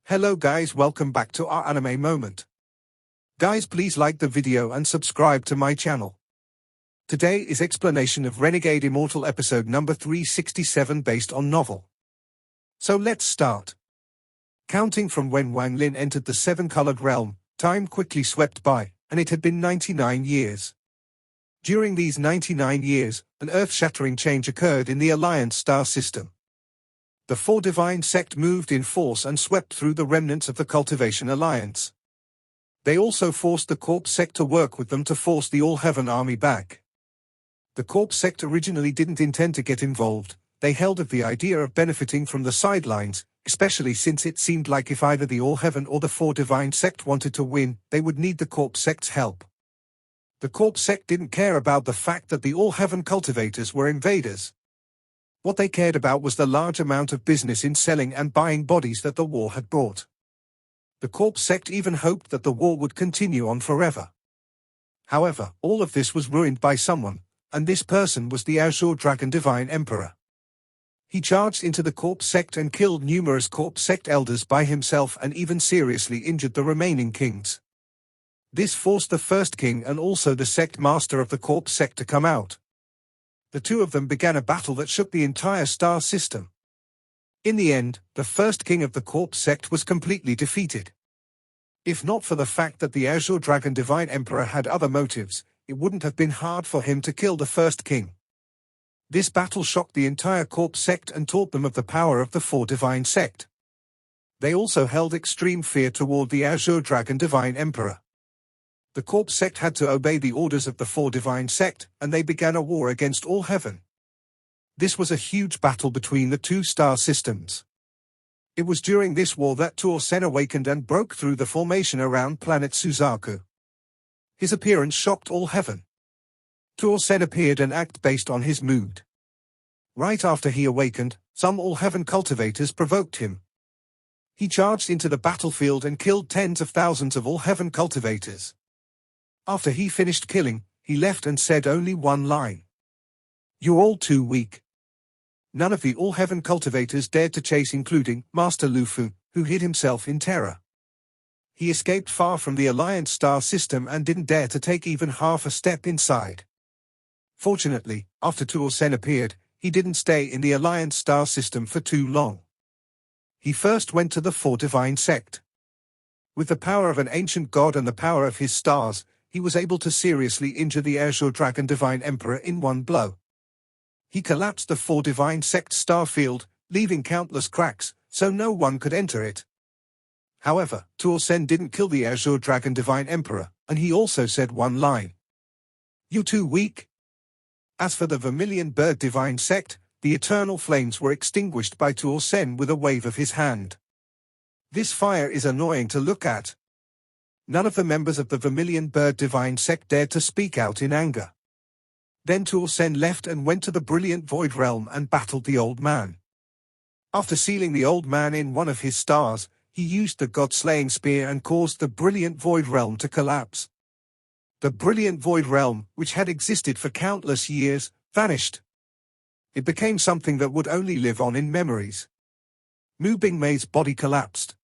Hello guys, welcome back to our anime moment. Guys, please like the video and subscribe to my channel. Today is explanation of Renegade Immortal episode number 367 based on novel. So let's start. Counting from when Wang Lin entered the seven-colored realm, time quickly swept by, and it had been 99 years. During these 99 years, an earth-shattering change occurred in the Alliance star system. The four divine sect moved in force and swept through the remnants of the Cultivation Alliance. They also forced the Corpse sect to work with them to force the All-Heaven army back. The Corpse sect originally didn't intend to get involved. They held at the idea of benefiting from the sidelines, especially since it seemed like if either the All-Heaven or the four divine sect wanted to win, they would need the Corpse sect's help. The Corpse sect didn't care about the fact that the All-Heaven cultivators were invaders. What they cared about was the large amount of business in selling and buying bodies that the war had brought. The Corpse sect even hoped that the war would continue on forever. However, all of this was ruined by someone, and this person was the Azure Dragon Divine Emperor. He charged into the Corpse sect and killed numerous Corpse sect elders by himself and even seriously injured the remaining kings. This forced the first king and also the sect master of the Corpse sect to come out. The two of them began a battle that shook the entire star system. In the end, the first king of the Corpse sect was completely defeated. If not for the fact that the Azure Dragon Divine Emperor had other motives, it wouldn't have been hard for him to kill the first king. This battle shocked the entire Corpse sect and taught them of the power of the four divine sect. They also held extreme fear toward the Azure Dragon Divine Emperor. The Corpse sect had to obey the orders of the four divine sect, and they began a war against All-Heaven. This was a huge battle between the two star systems. It was during this war that Tuo Sen awakened and broke through the formation around planet Suzaku. His appearance shocked All-Heaven. Tuo Sen appeared and acted based on his mood. Right after he awakened, some All-Heaven cultivators provoked him. He charged into the battlefield and killed tens of thousands of All-Heaven cultivators. After he finished killing, he left and said only one line. "You're all too weak." None of the All-Heaven cultivators dared to chase, including Master Lufu, who hid himself in terror. He escaped far from the Alliance star system and didn't dare to take even half a step inside. Fortunately, after Tuo Sen appeared, he didn't stay in the Alliance star system for too long. He first went to the four divine sect. With the power of an ancient god and the power of his stars, he was able to seriously injure the Azure Dragon Divine Emperor in one blow. He collapsed the four divine sect star field, leaving countless cracks, so no one could enter it. However, Tuo Sen didn't kill the Azure Dragon Divine Emperor, and he also said one line. "You're too weak." As for the Vermilion Bird Divine Sect, the eternal flames were extinguished by Tuo Sen with a wave of his hand. This fire is annoying to look at. None of the members of the Vermilion Bird Divine Sect dared to speak out in anger. Then Tuo Sen left and went to the Brilliant Void Realm and battled the Old Man. After sealing the Old Man in one of his stars, he used the God-slaying spear and caused the Brilliant Void Realm to collapse. The Brilliant Void Realm, which had existed for countless years, vanished. It became something that would only live on in memories. Mu Bingmei's body collapsed.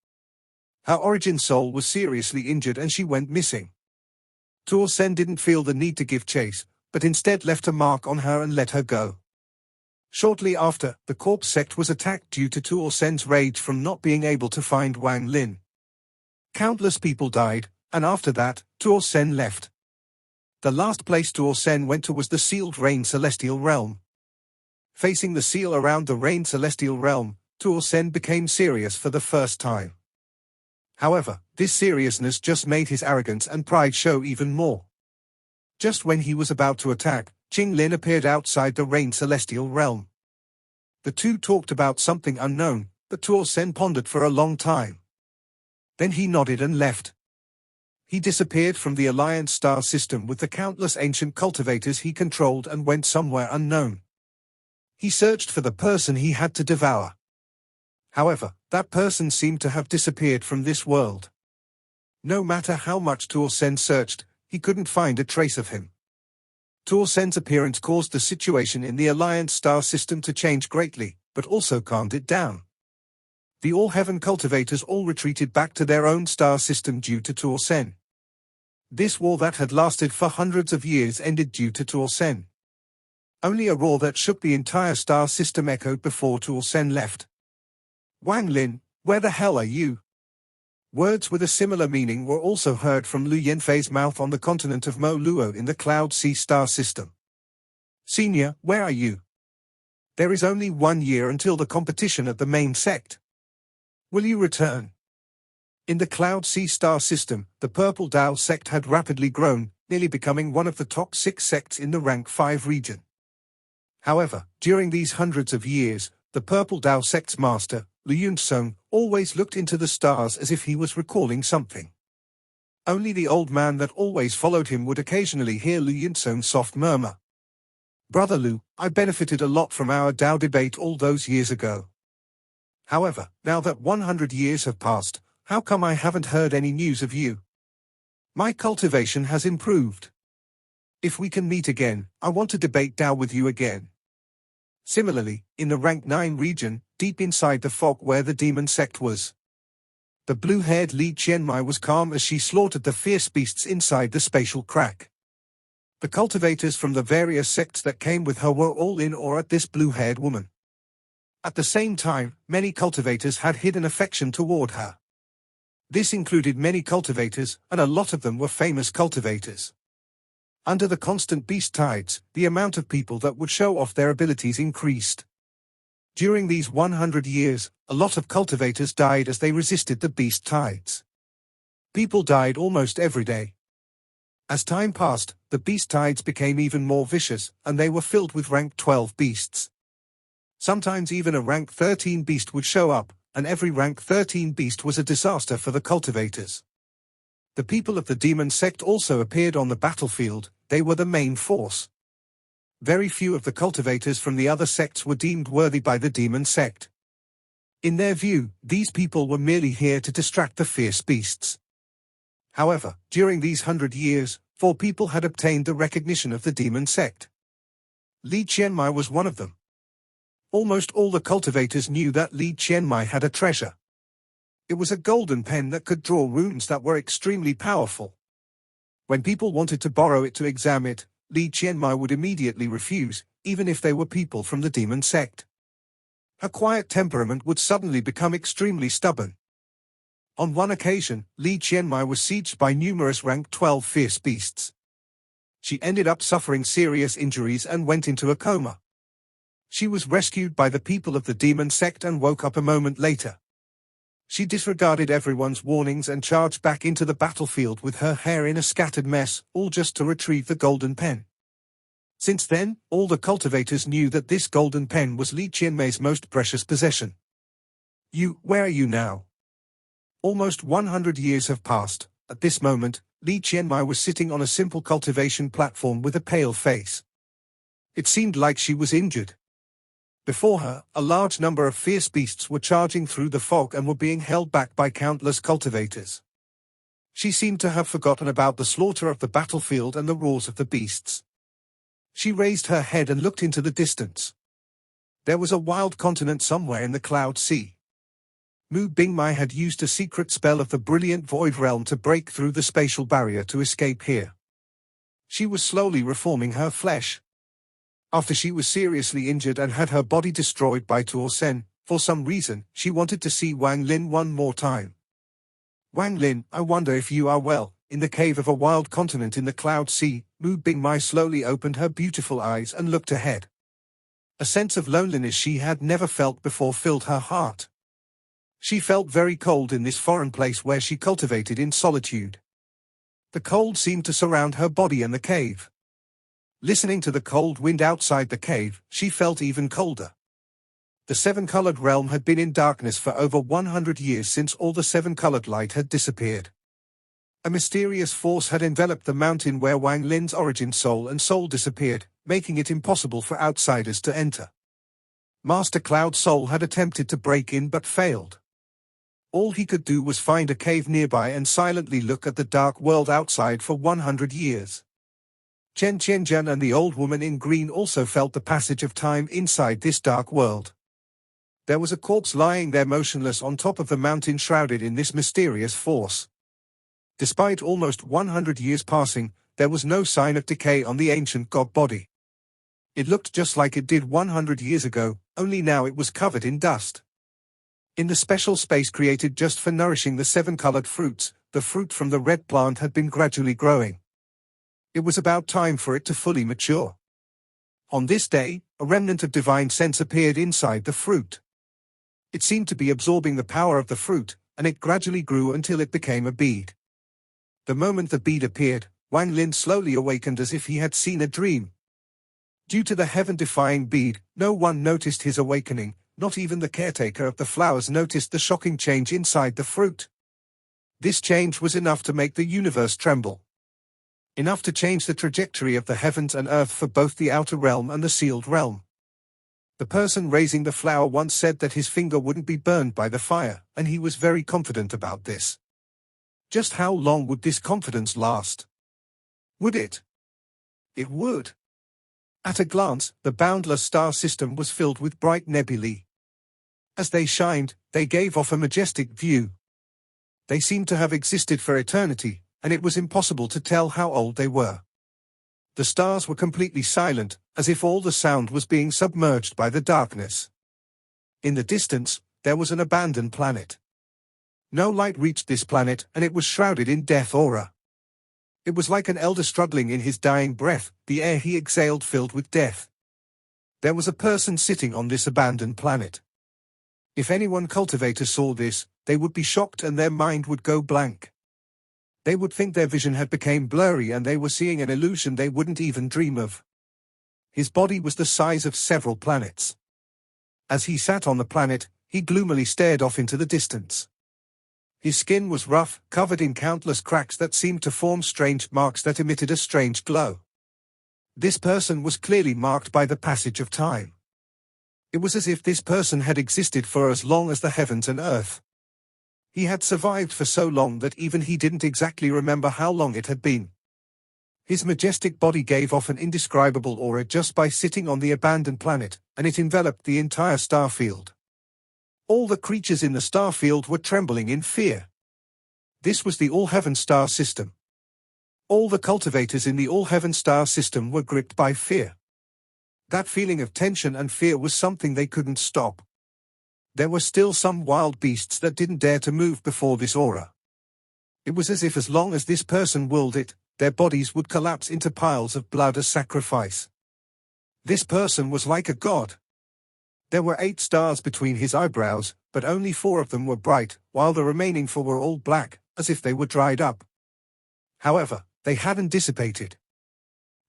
Her origin soul was seriously injured and she went missing. Tuo Sen didn't feel the need to give chase, but instead left a mark on her and let her go. Shortly after, the Corpse sect was attacked due to Tuo Sen's rage from not being able to find Wang Lin. Countless people died, and after that, Tuo Sen left. The last place Tuo Sen went to was the sealed Rain Celestial Realm. Facing the seal around the Rain Celestial Realm, Tuo Sen became serious for the first time. However, this seriousness just made his arrogance and pride show even more. Just when he was about to attack, Qing Lin appeared outside the Rain Celestial Realm. The two talked about something unknown, but Tuo Sen pondered for a long time. Then he nodded and left. He disappeared from the Alliance star system with the countless ancient cultivators he controlled and went somewhere unknown. He searched for the person he had to devour. However, that person seemed to have disappeared from this world. No matter how much Tuo Sen searched, he couldn't find a trace of him. Tuo Sen's appearance caused the situation in the Alliance star system to change greatly, but also calmed it down. The All-Heaven cultivators all retreated back to their own star system due to Tuo Sen. This war that had lasted for hundreds of years ended due to Tuo Sen. Only a roar that shook the entire star system echoed before Tuo Sen left. Wang Lin, where the hell are you? Words with a similar meaning were also heard from Lu Yanfei's mouth on the continent of Mo Luo in the Cloud Sea star system. Senior, where are you? There is only 1 year until the competition at the main sect. Will you return? In the Cloud Sea star system, the Purple Dao sect had rapidly grown, nearly becoming one of the top 6 sects in the rank 5 region. However, during these hundreds of years, the Purple Dao sect's master, Lu Yunsong, always looked into the stars as if he was recalling something. Only the old man that always followed him would occasionally hear Lu Yunsong's soft murmur. Brother Lu, I benefited a lot from our Dao debate all those years ago. However, now that 100 years have passed, how come I haven't heard any news of you? My cultivation has improved. If we can meet again, I want to debate Dao with you again. Similarly, in the rank 9 region, deep inside the fog where the demon sect was, the blue-haired Li Qianmai was calm as she slaughtered the fierce beasts inside the spatial crack. The cultivators from the various sects that came with her were all in awe at this blue-haired woman. At the same time, many cultivators had hidden affection toward her. This included many cultivators, and a lot of them were famous cultivators. Under the constant beast tides, the amount of people that would show off their abilities increased. During these 100 years, a lot of cultivators died as they resisted the beast tides. People died almost every day. As time passed, the beast tides became even more vicious, and they were filled with rank 12 beasts. Sometimes even a rank 13 beast would show up, and every rank 13 beast was a disaster for the cultivators. The people of the demon sect also appeared on the battlefield. They were the main force. Very few of the cultivators from the other sects were deemed worthy by the demon sect. In their view, these people were merely here to distract the fierce beasts. However, during these 100 years, 4 people had obtained the recognition of the demon sect. Li Qianmai was one of them. Almost all the cultivators knew that Li Qianmai had a treasure. It was a golden pen that could draw runes that were extremely powerful. When people wanted to borrow it to examine it, Li Qianmai would immediately refuse, even if they were people from the demon sect. Her quiet temperament would suddenly become extremely stubborn. On one occasion, Li Qianmai was sieged by numerous rank 12 fierce beasts. She ended up suffering serious injuries and went into a coma. She was rescued by the people of the demon sect and woke up a moment later. She disregarded everyone's warnings and charged back into the battlefield with her hair in a scattered mess, all just to retrieve the golden pen. Since then, all the cultivators knew that this golden pen was Li Qianmai's most precious possession. Where are you now? Almost 100 years have passed. At this moment, Li Qianmai was sitting on a simple cultivation platform with a pale face. It seemed like she was injured. Before her, a large number of fierce beasts were charging through the fog and were being held back by countless cultivators. She seemed to have forgotten about the slaughter of the battlefield and the roars of the beasts. She raised her head and looked into the distance. There was a wild continent somewhere in the Cloud Sea. Mu Bingmai had used a secret spell of the brilliant void realm to break through the spatial barrier to escape here. She was slowly reforming her flesh. After she was seriously injured and had her body destroyed by Tuo Sen, for some reason, she wanted to see Wang Lin one more time. Wang Lin, I wonder if you are well. In the cave of a wild continent in the Cloud Sea, Mu Bingmai slowly opened her beautiful eyes and looked ahead. A sense of loneliness she had never felt before filled her heart. She felt very cold in this foreign place where she cultivated in solitude. The cold seemed to surround her body and the cave. Listening to the cold wind outside the cave, she felt even colder. The seven-colored realm had been in darkness for over 100 years since all the seven-colored light had disappeared. A mysterious force had enveloped the mountain where Wang Lin's origin soul and soul disappeared, making it impossible for outsiders to enter. Master Cloud Soul had attempted to break in but failed. All he could do was find a cave nearby and silently look at the dark world outside for 100 years. Chen Qianjian and the old woman in green also felt the passage of time inside this dark world. There was a corpse lying there motionless on top of the mountain, shrouded in this mysterious force. Despite almost 100 years passing, there was no sign of decay on the ancient god body. It looked just like it did 100 years ago, only now it was covered in dust. In the special space created just for nourishing the 7 colored fruits, the fruit from the red plant had been gradually growing. It was about time for it to fully mature. On this day, a remnant of divine sense appeared inside the fruit. It seemed to be absorbing the power of the fruit, and it gradually grew until it became a bead. The moment the bead appeared, Wang Lin slowly awakened as if he had seen a dream. Due to the heaven-defying bead, no one noticed his awakening, not even the caretaker of the flowers noticed the shocking change inside the fruit. This change was enough to make the universe tremble. Enough to change the trajectory of the heavens and earth for both the outer realm and the sealed realm. The person raising the flower once said that his finger wouldn't be burned by the fire, and he was very confident about this. Just how long would this confidence last? Would it? It would. At a glance, the boundless star system was filled with bright nebulae. As they shined, they gave off a majestic view. They seemed to have existed for eternity, and it was impossible to tell how old they were. The stars were completely silent, as if all the sound was being submerged by the darkness. In the distance, there was an abandoned planet. No light reached this planet, and it was shrouded in death aura. It was like an elder struggling in his dying breath, the air he exhaled filled with death. There was a person sitting on this abandoned planet. If anyone cultivator saw this, they would be shocked and their mind would go blank. They would think their vision had become blurry and they were seeing an illusion they wouldn't even dream of. His body was the size of several planets. As he sat on the planet, he gloomily stared off into the distance. His skin was rough, covered in countless cracks that seemed to form strange marks that emitted a strange glow. This person was clearly marked by the passage of time. It was as if this person had existed for as long as the heavens and earth. He had survived for so long that even he didn't exactly remember how long it had been. His majestic body gave off an indescribable aura just by sitting on the abandoned planet, and it enveloped the entire star field. All the creatures in the star field were trembling in fear. This was the All-Heaven star system. All the cultivators in the All-Heaven star system were gripped by fear. That feeling of tension and fear was something they couldn't stop. There were still some wild beasts that didn't dare to move before this aura. It was as if as long as this person willed it, their bodies would collapse into piles of blood as sacrifice. This person was like a god. There were 8 stars between his eyebrows, but only 4 of them were bright, while the remaining 4 were all black, as if they were dried up. However, they hadn't dissipated.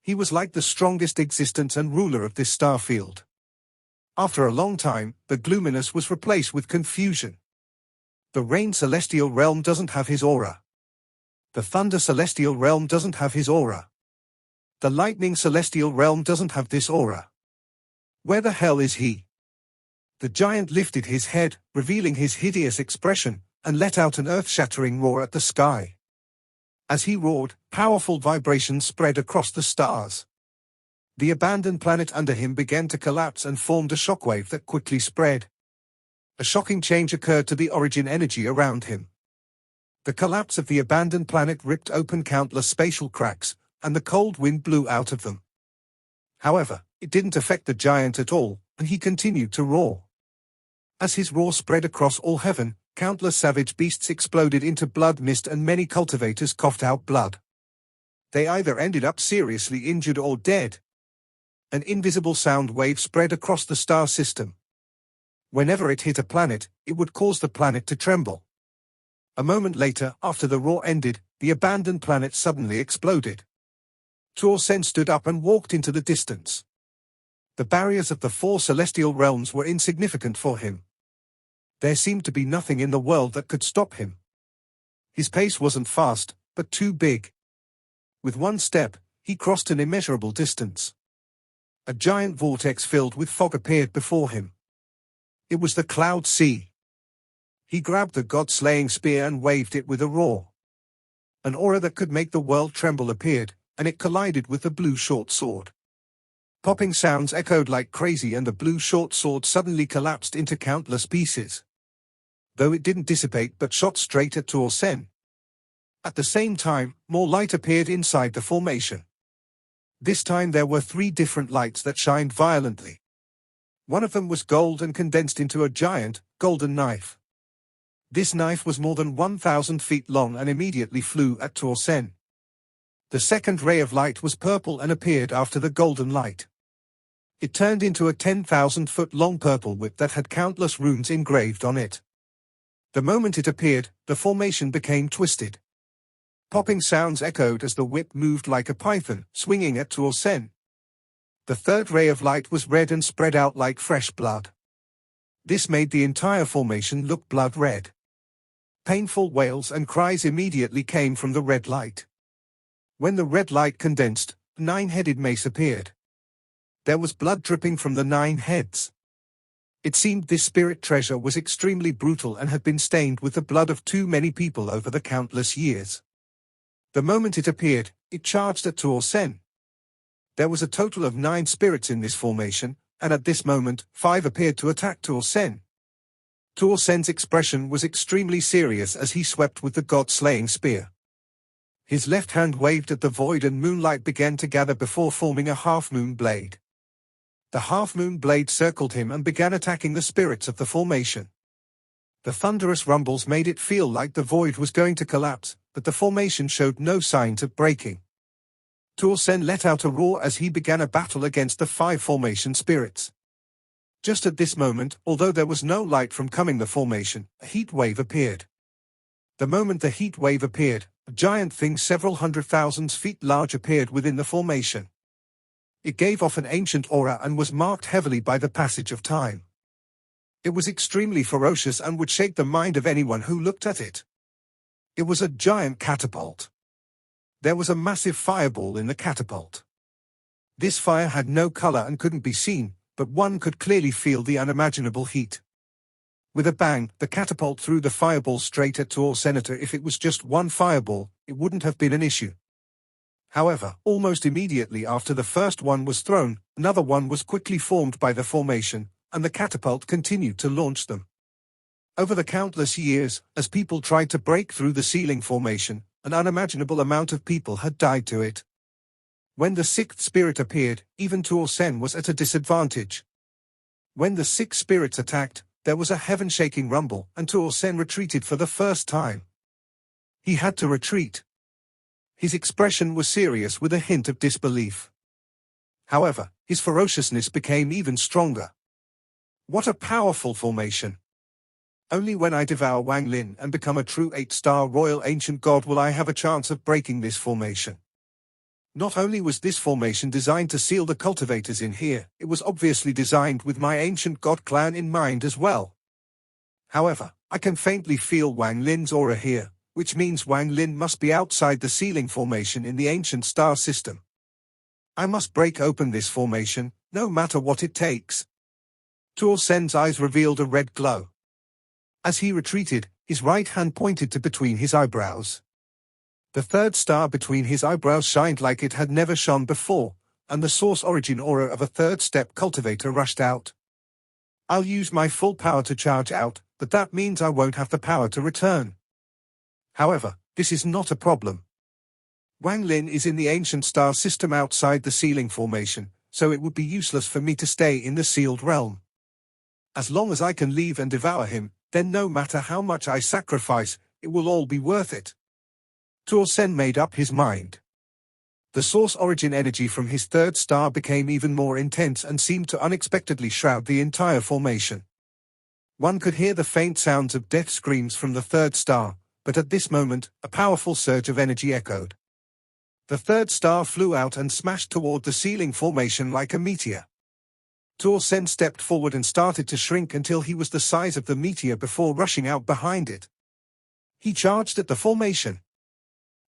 He was like the strongest existence and ruler of this star field. After a long time, the gloominess was replaced with confusion. The rain celestial realm doesn't have his aura. The thunder celestial realm doesn't have his aura. The lightning celestial realm doesn't have this aura. Where the hell is he? The giant lifted his head, revealing his hideous expression, and let out an earth-shattering roar at the sky. As he roared, powerful vibrations spread across the stars. The abandoned planet under him began to collapse and formed a shockwave that quickly spread. A shocking change occurred to the origin energy around him. The collapse of the abandoned planet ripped open countless spatial cracks, and the cold wind blew out of them. However, it didn't affect the giant at all, and he continued to roar. As his roar spread across all heaven, countless savage beasts exploded into blood mist and many cultivators coughed out blood. They either ended up seriously injured or dead. An invisible sound wave spread across the star system. Whenever it hit a planet, it would cause the planet to tremble. A moment later, after the roar ended, the abandoned planet suddenly exploded. Tuo Sen stood up and walked into the distance. The barriers of the 4 celestial realms were insignificant for him. There seemed to be nothing in the world that could stop him. His pace wasn't fast, but too big. With one step, he crossed an immeasurable distance. A giant vortex filled with fog appeared before him. It was the Cloud Sea. He grabbed the god-slaying spear and waved it with a roar. An aura that could make the world tremble appeared, and it collided with the blue short sword. Popping sounds echoed like crazy and the blue short sword suddenly collapsed into countless pieces. Though it didn't dissipate but shot straight at Tuo Sen. At the same time, more light appeared inside the formation. This time there were 3 different lights that shined violently. One of them was gold and condensed into a giant, golden knife. This knife was more than 1,000 feet long and immediately flew at Tuo Sen. The second ray of light was purple and appeared after the golden light. It turned into a 10,000-foot-long purple whip that had countless runes engraved on it. The moment it appeared, the formation became twisted. Popping sounds echoed as the whip moved like a python, swinging at Tuo Sen. The third ray of light was red and spread out like fresh blood. This made the entire formation look blood-red. Painful wails and cries immediately came from the red light. When the red light condensed, a 9-headed mace appeared. There was blood dripping from the 9 heads. It seemed this spirit treasure was extremely brutal and had been stained with the blood of too many people over the countless years. The moment it appeared, it charged at Tuo Sen. There was a total of 9 spirits in this formation, and at this moment, 5 appeared to attack Tuo Sen. Tuo Sen's expression was extremely serious as he swept with the god-slaying spear. His left hand waved at the void and moonlight began to gather before forming a half-moon blade. The half-moon blade circled him and began attacking the spirits of the formation. The thunderous rumbles made it feel like the void was going to collapse, but the formation showed no signs of breaking. Tuo Sen let out a roar as he began a battle against the 5 formation spirits. Just at this moment, although there was no light from coming the formation, a heat wave appeared. The moment the heat wave appeared, a giant thing several 100,000 feet large appeared within the formation. It gave off an ancient aura and was marked heavily by the passage of time. It was extremely ferocious and would shake the mind of anyone who looked at it. It was a giant catapult. There was a massive fireball in the catapult. This fire had no color and couldn't be seen, but one could clearly feel the unimaginable heat. With a bang, the catapult threw the fireball straight at Tuo Sen. If it was just one fireball, it wouldn't have been an issue. However, almost immediately after the first one was thrown, another one was quickly formed by the formation, and the catapult continued to launch them. Over the countless years, as people tried to break through the ceiling formation, an unimaginable amount of people had died to it. When the 6th spirit appeared, even Tuo Sen was at a disadvantage. When the 6 spirits attacked, there was a heaven-shaking rumble, and Tuo Sen retreated for the first time. He had to retreat. His expression was serious with a hint of disbelief. However, his ferociousness became even stronger. What a powerful formation! Only when I devour Wang Lin and become a true 8-star royal ancient god will I have a chance of breaking this formation. Not only was this formation designed to seal the cultivators in here, it was obviously designed with my ancient god clan in mind as well. However, I can faintly feel Wang Lin's aura here, which means Wang Lin must be outside the ceiling formation in the ancient star system. I must break open this formation, no matter what it takes. Tuo Sen's eyes revealed a red glow. As he retreated, his right hand pointed to between his eyebrows. The 3rd star between his eyebrows shined like it had never shone before, and the source origin aura of a 3rd-step cultivator rushed out. I'll use my full power to charge out, but that means I won't have the power to return. However, this is not a problem. Wang Lin is in the ancient star system outside the ceiling formation, so it would be useless for me to stay in the sealed realm. As long as I can leave and devour him, then no matter how much I sacrifice, it will all be worth it. Tuo Sen made up his mind. The source origin energy from his 3rd star became even more intense and seemed to unexpectedly shroud the entire formation. One could hear the faint sounds of death screams from the 3rd star, but at this moment, a powerful surge of energy echoed. The 3rd star flew out and smashed toward the ceiling formation like a meteor. Tuo Sen stepped forward and started to shrink until he was the size of the meteor before rushing out behind it. He charged at the formation.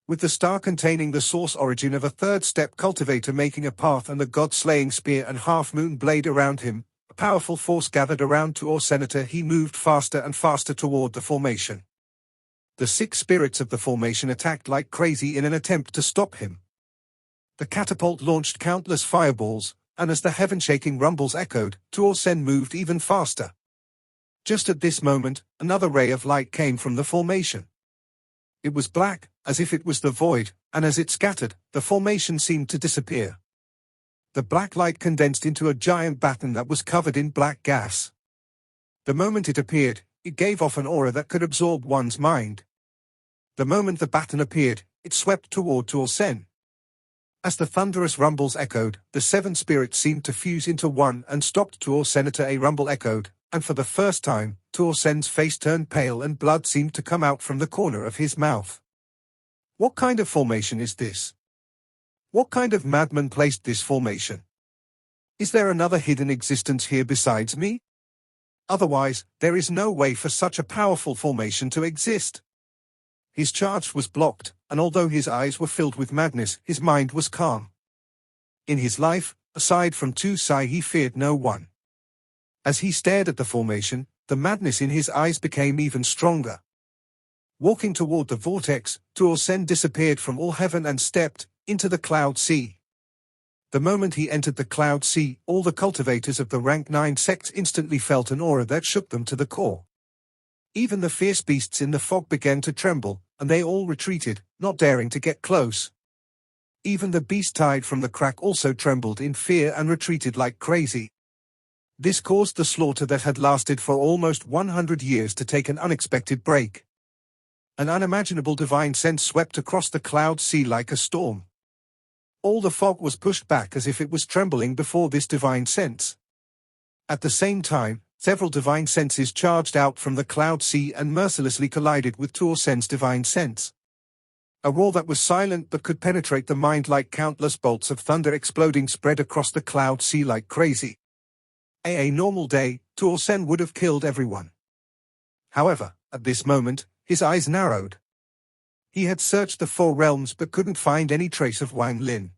With the star containing the source origin of a 3rd-step cultivator making a path and the god-slaying spear and half-moon blade around him, a powerful force gathered around Tuo Sen. He moved faster and faster toward the formation. The 6 spirits of the formation attacked like crazy in an attempt to stop him. The catapult launched countless fireballs, and as the heaven-shaking rumbles echoed, Tuo Sen moved even faster. Just at this moment, another ray of light came from the formation. It was black, as if it was the void, and as it scattered, the formation seemed to disappear. The black light condensed into a giant baton that was covered in black gas. The moment it appeared, it gave off an aura that could absorb one's mind. The moment the baton appeared, it swept toward Tuo Sen. As the thunderous rumbles echoed, the seven spirits seemed to fuse into one and stopped Tuo Sen. A rumble echoed, and for the first time, Tuo Sen's face turned pale and blood seemed to come out from the corner of his mouth. What kind of formation is this? What kind of madman placed this formation? Is there another hidden existence here besides me? Otherwise, there is no way for such a powerful formation to exist. His charge was blocked, and although his eyes were filled with madness, his mind was calm. In his life, aside from Tuo Sen, he feared no one. As he stared at the formation, the madness in his eyes became even stronger. Walking toward the vortex, Tuo Sen disappeared from all heaven and stepped into the cloud sea. The moment he entered the cloud sea, all the cultivators of the rank 9 sects instantly felt an aura that shook them to the core. Even the fierce beasts in the fog began to tremble, and they all retreated, not daring to get close. Even the beast tied from the crack also trembled in fear and retreated like crazy. This caused the slaughter that had lasted for almost 100 years to take an unexpected break. An unimaginable divine sense swept across the cloud sea like a storm. All the fog was pushed back as if it was trembling before this divine sense. At the same time, several divine senses charged out from the cloud sea and mercilessly collided with Tuo Sen's divine sense. A roar that was silent but could penetrate the mind like countless bolts of thunder exploding spread across the cloud sea like crazy. A normal day, Tuo Sen would have killed everyone. However, at this moment, his eyes narrowed. He had searched the 4 realms but couldn't find any trace of Wang Lin.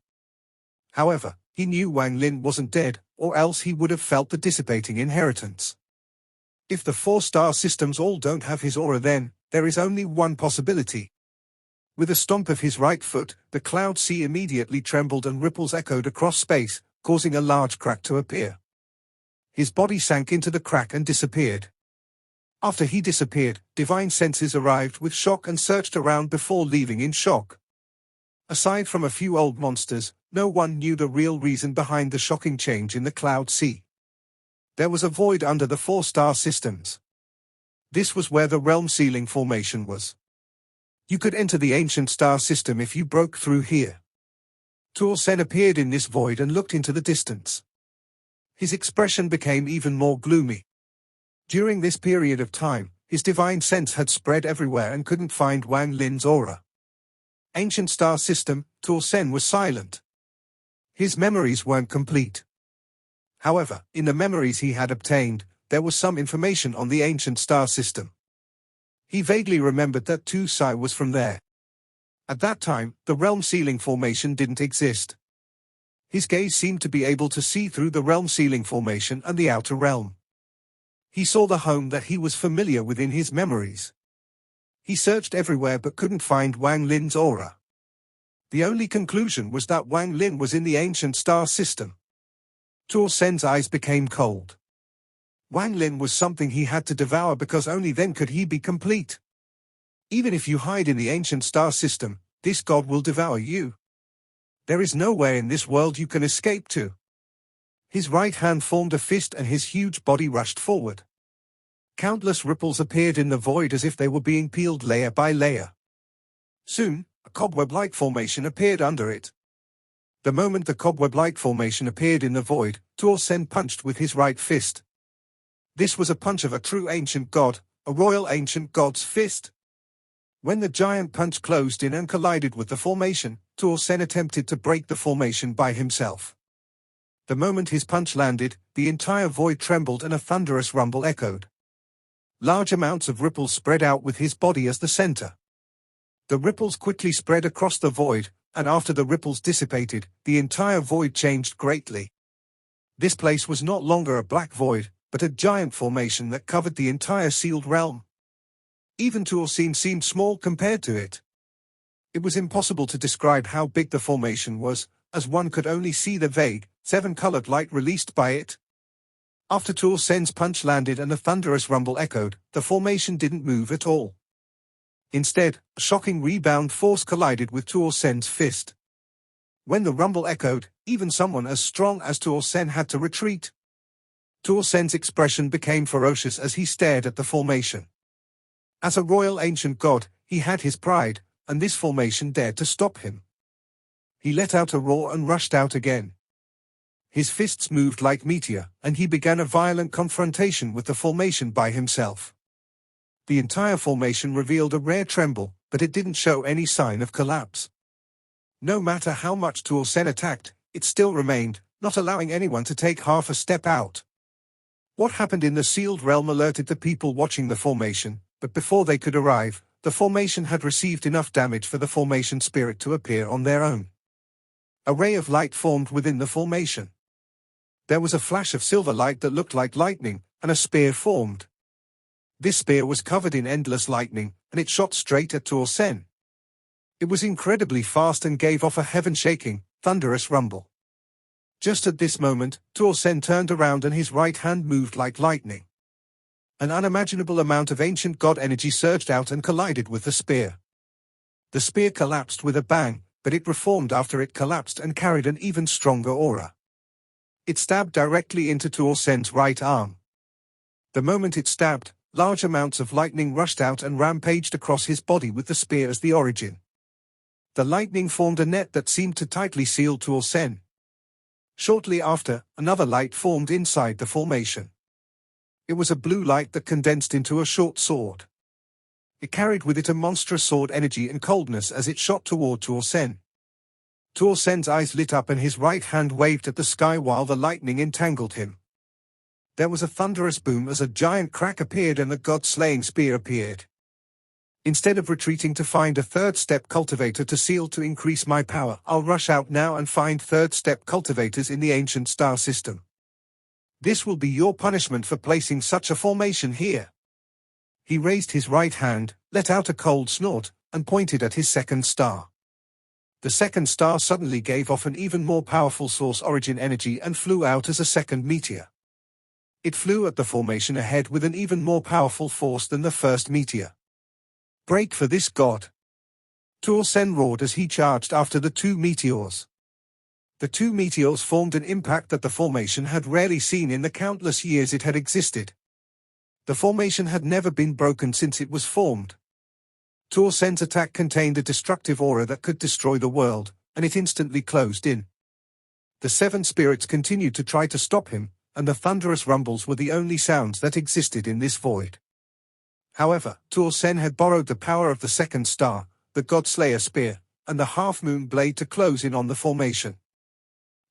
However, he knew Wang Lin wasn't dead, or else he would have felt the dissipating inheritance. If the 4-star systems all don't have his aura, then there is only one possibility. With a stomp of his right foot, the cloud sea immediately trembled and ripples echoed across space, causing a large crack to appear. His body sank into the crack and disappeared. After he disappeared, divine senses arrived with shock and searched around before leaving in shock. Aside from a few old monsters, no one knew the real reason behind the shocking change in the cloud sea. There was a void under the 4-star systems. This was where the realm ceiling formation was. You could enter the ancient star system if you broke through here. Tuo Sen appeared in this void and looked into the distance. His expression became even more gloomy. During this period of time, his divine sense had spread everywhere and couldn't find Wang Lin's aura. Ancient star system, Tuo Sen was silent. His memories weren't complete. However, in the memories he had obtained, there was some information on the ancient star system. He vaguely remembered that Tuo Sen was from there. At that time, the realm ceiling formation didn't exist. His gaze seemed to be able to see through the realm ceiling formation and the outer realm. He saw the home that he was familiar with in his memories. He searched everywhere but couldn't find Wang Lin's aura. The only conclusion was that Wang Lin was in the ancient star system. Tuo Sen's eyes became cold. Wang Lin was something he had to devour because only then could he be complete. Even if you hide in the ancient star system, this god will devour you. There is nowhere in this world you can escape to. His right hand formed a fist and his huge body rushed forward. Countless ripples appeared in the void as if they were being peeled layer by layer. Soon, a cobweb-like formation appeared under it. The moment the cobweb-like formation appeared in the void, Tuo Sen punched with his right fist. This was a punch of a true ancient god, a royal ancient god's fist. When the giant punch closed in and collided with the formation, Tuo Sen attempted to break the formation by himself. The moment his punch landed, the entire void trembled and a thunderous rumble echoed. Large amounts of ripples spread out with his body as the center. The ripples quickly spread across the void, and after the ripples dissipated, the entire void changed greatly. This place was not longer a black void, but a giant formation that covered the entire sealed realm. Even Tuo Sen seemed small compared to it. It was impossible to describe how big the formation was, as one could only see the vague, seven-colored light released by it. After Tuo Sen's punch landed and a thunderous rumble echoed, the formation didn't move at all. Instead, a shocking rebound force collided with Tuo Sen's fist. When the rumble echoed, even someone as strong as Tuo Sen had to retreat. Tuo Sen's expression became ferocious as he stared at the formation. As a royal ancient god, he had his pride, and this formation dared to stop him. He let out a roar and rushed out again. His fists moved like meteor, and he began a violent confrontation with the formation by himself. The entire formation revealed a rare tremble, but it didn't show any sign of collapse. No matter how much Tuo Sen attacked, it still remained, not allowing anyone to take half a step out. What happened in the sealed realm alerted the people watching the formation, but before they could arrive, the formation had received enough damage for the formation spirit to appear on their own. A ray of light formed within the formation. There was a flash of silver light that looked like lightning, and a spear formed. This spear was covered in endless lightning, and it shot straight at Tuo Sen. It was incredibly fast and gave off a heaven-shaking, thunderous rumble. Just at this moment, Tuo Sen turned around and his right hand moved like lightning. An unimaginable amount of ancient god energy surged out and collided with the spear. The spear collapsed with a bang, but it reformed after it collapsed and carried an even stronger aura. It stabbed directly into Tuo Sen's right arm. The moment it stabbed, large amounts of lightning rushed out and rampaged across his body with the spear as the origin. The lightning formed a net that seemed to tightly seal Tuo Sen. Shortly after, another light formed inside the formation. It was a blue light that condensed into a short sword. It carried with it a monstrous sword energy and coldness as it shot toward Tuo Sen. Tuo Sen's eyes lit up and his right hand waved at the sky while the lightning entangled him. There was a thunderous boom as a giant crack appeared and the god-slaying spear appeared. Instead of retreating to find a third-step cultivator to seal to increase my power, I'll rush out now and find third-step cultivators in the ancient star system. This will be your punishment for placing such a formation here. He raised his right hand, let out a cold snort, and pointed at his second star. The second star suddenly gave off an even more powerful source origin energy and flew out as a second meteor. It flew at the formation ahead with an even more powerful force than the first meteor. Break for this god! Tuo Sen roared as he charged after the two meteors. The two meteors formed an impact that the formation had rarely seen in the countless years it had existed. The formation had never been broken since it was formed. Tuo Sen's attack contained a destructive aura that could destroy the world, and it instantly closed in. The seven spirits continued to try to stop him, and the thunderous rumbles were the only sounds that existed in this void. However, Tuo Sen had borrowed the power of the second star, the God-Slayer spear, and the half-moon blade to close in on the formation.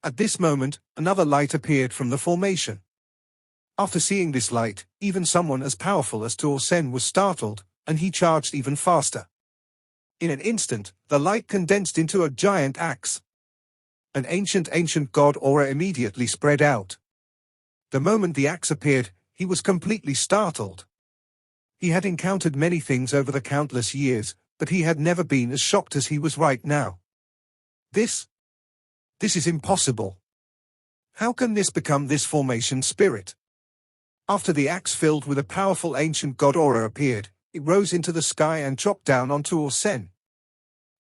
At this moment, another light appeared from the formation. After seeing this light, even someone as powerful as Tuo Sen was startled, and he charged even faster. In an instant, the light condensed into a giant axe. An ancient god aura immediately spread out. The moment the axe appeared, he was completely startled. He had encountered many things over the countless years, but he had never been as shocked as he was right now. This is impossible. How can this become this formation spirit? After the axe filled with a powerful ancient god aura appeared, it rose into the sky and chopped down on Tuo Sen.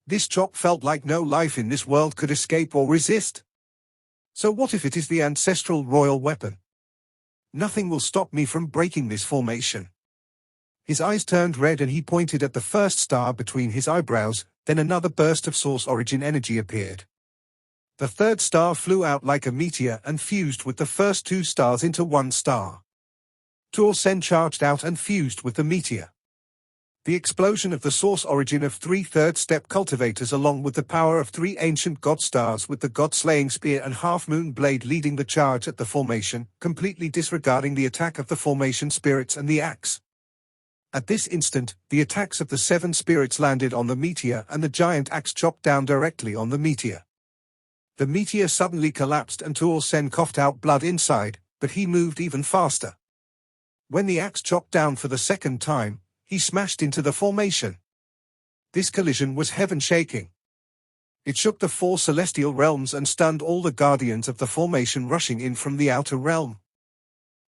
This chop felt like no life in this world could escape or resist. So what if it is the ancestral royal weapon? Nothing will stop me from breaking this formation. His eyes turned red and he pointed at the first star between his eyebrows, then another burst of source origin energy appeared. The third star flew out like a meteor and fused with the first two stars into one star. Tuo Sen charged out and fused with the meteor. The explosion of the source origin of three third-step cultivators along with the power of three ancient god stars with the god-slaying spear and half-moon blade leading the charge at the formation, completely disregarding the attack of the formation spirits and the axe. At this instant, the attacks of the seven spirits landed on the meteor and the giant axe chopped down directly on the meteor. The meteor suddenly collapsed and Tuo Sen coughed out blood inside, but he moved even faster. When the axe chopped down for the second time, he smashed into the formation. This collision was heaven-shaking. It shook the 4 celestial realms and stunned all the guardians of the formation rushing in from the outer realm.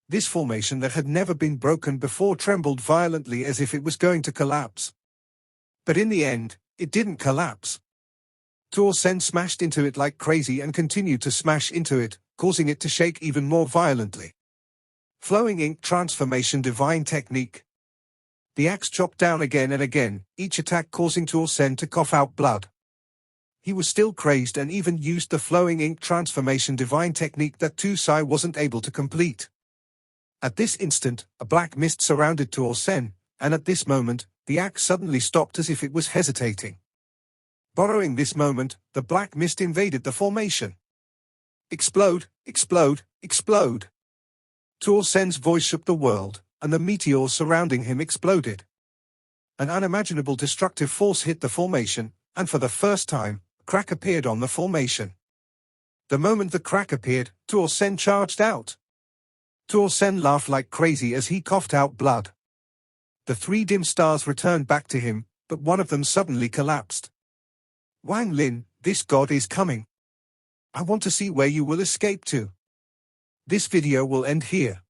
This formation that had never been broken before trembled violently as if it was going to collapse. But in the end, it didn't collapse. Tuo Sen smashed into it like crazy and continued to smash into it, causing it to shake even more violently. Flowing ink transformation divine technique. The axe chopped down again and again, each attack causing Tuo Sen to cough out blood. He was still crazed and even used the flowing ink transformation divine technique that Tuo Sen wasn't able to complete. At this instant, a black mist surrounded Tuo Sen, and at this moment, the axe suddenly stopped as if it was hesitating. Borrowing this moment, the black mist invaded the formation. Explode, explode, explode. Tuo Sen's voice shook the world, and the meteors surrounding him exploded. An unimaginable destructive force hit the formation, and for the first time, a crack appeared on the formation. The moment the crack appeared, Tuo Sen charged out. Tuo Sen laughed like crazy as he coughed out blood. The 3 dim stars returned back to him, but one of them suddenly collapsed. Wang Lin, this god is coming. I want to see where you will escape to. This video will end here.